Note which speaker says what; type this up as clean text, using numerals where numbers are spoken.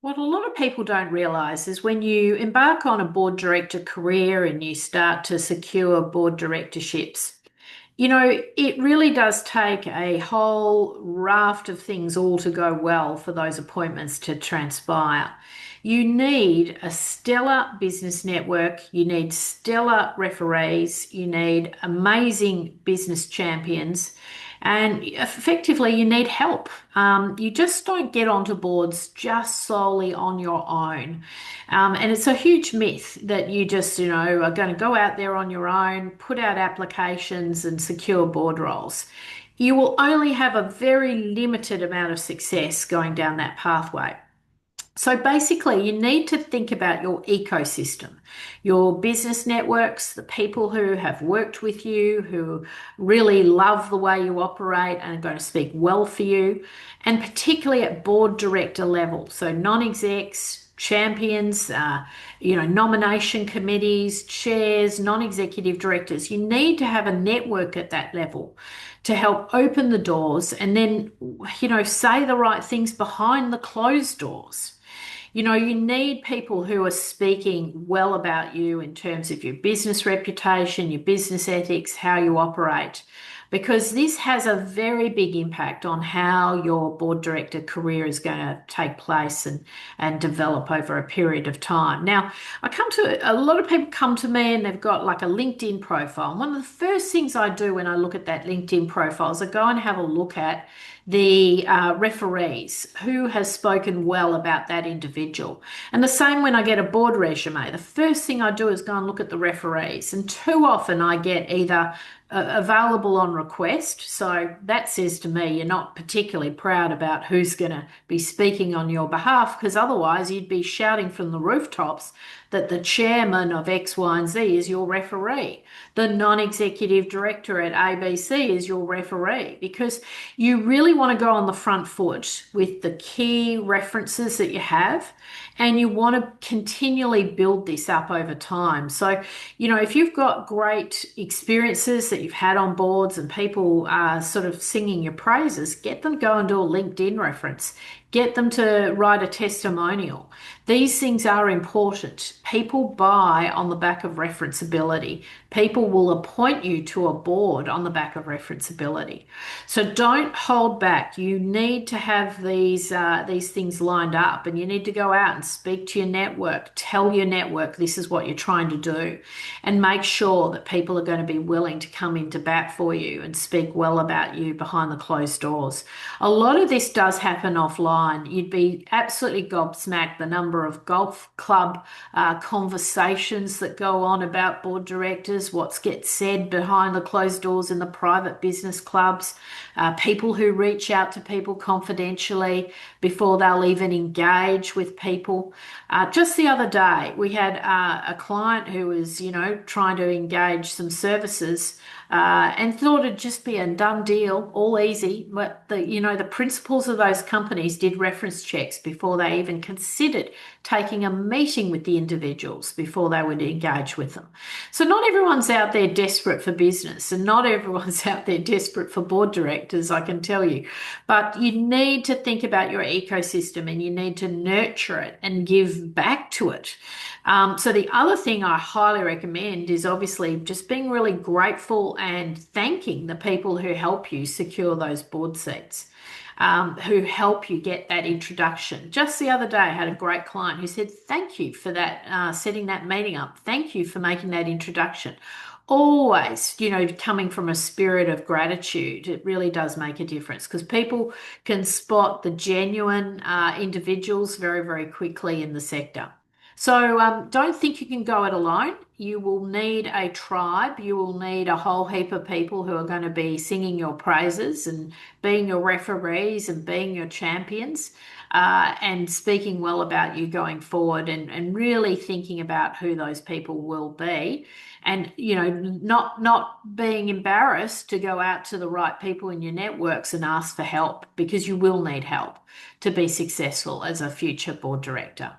Speaker 1: What a lot of people don't realize is when you embark on a board director career and you start to secure board directorships, it really does take a whole raft of things all to go well for those appointments to transpire. You need a stellar business network, you need stellar referees, you need amazing business champions, and effectively you need help. You just don't get onto boards just solely on your own. And it's a huge myth that you just, are going to go out there on your own, put out applications and secure board roles. You will only have a very limited amount of success going down that pathway. So basically, you need to think about your ecosystem, your business networks, the people who have worked with you, who really love the way you operate and are going to speak well for you, and particularly at board director level. So non-execs, champions, nomination committees, chairs, non-executive directors. You need to have a network at that level to help open the doors and then, say the right things behind the closed doors. You need people who are speaking well about you in terms of your business reputation, your business ethics, how you operate, because this has a very big impact on how your board director career is going to take place and develop over a period of time. Now, a lot of people come to me and they've got like a LinkedIn profile. And one of the first things I do when I look at that LinkedIn profile is I go and have a look at the referees who has spoken well about that individual. And the same when I get a board resume, the first thing I do is go and look at the referees. And too often I get either available on request. So that says to me you're not particularly proud about who's going to be speaking on your behalf, because otherwise you'd be shouting from the rooftops that the chairman of X, Y, and Z is your referee. The non-executive director at ABC is your referee, because you really want to go on the front foot with the key references that you have, and you want to continually build this up over time. So, if you've got great experiences that you've had on boards and people are sort of singing your praises, get them to go and do a LinkedIn reference. Get them to write a testimonial. These things are important. People buy on the back of referenceability. People will appoint you to a board on the back of referenceability. So don't hold back. You need to have these things lined up, and you need to go out and speak to your network. Tell your network this is what you're trying to do, and make sure that people are going to be willing to come into bat for you and speak well about you behind the closed doors. A lot of this does happen offline. You'd be absolutely gobsmacked the number of golf club conversations that go on about board directors, what gets said behind the closed doors in the private business clubs, people who reach out to people confidentially before they'll even engage with people. Just the other day, we had a client who was, trying to engage some services and thought it'd just be a done deal, all easy. But the principals of those companies did reference checks before they even considered taking a meeting with the individuals before they would engage with them. So not everyone's out there desperate for business, and not everyone's out there desperate for board directors, I can tell you. But you need to think about your ecosystem and you need to nurture it and give back to it. So the other thing I highly recommend is obviously just being really grateful and thanking the people who help you secure those board seats, who help you get that introduction. Just the other day, I had a great client who said, thank you for that, setting that meeting up. Thank you for making that introduction. Always, coming from a spirit of gratitude, it really does make a difference, because people can spot the genuine individuals very, very quickly in the sector. So don't think you can go it alone. You will need a tribe. You will need a whole heap of people who are going to be singing your praises and being your referees and being your champions, and speaking well about you going forward, and really thinking about who those people will be. And, not being embarrassed to go out to the right people in your networks and ask for help, because you will need help to be successful as a future board director.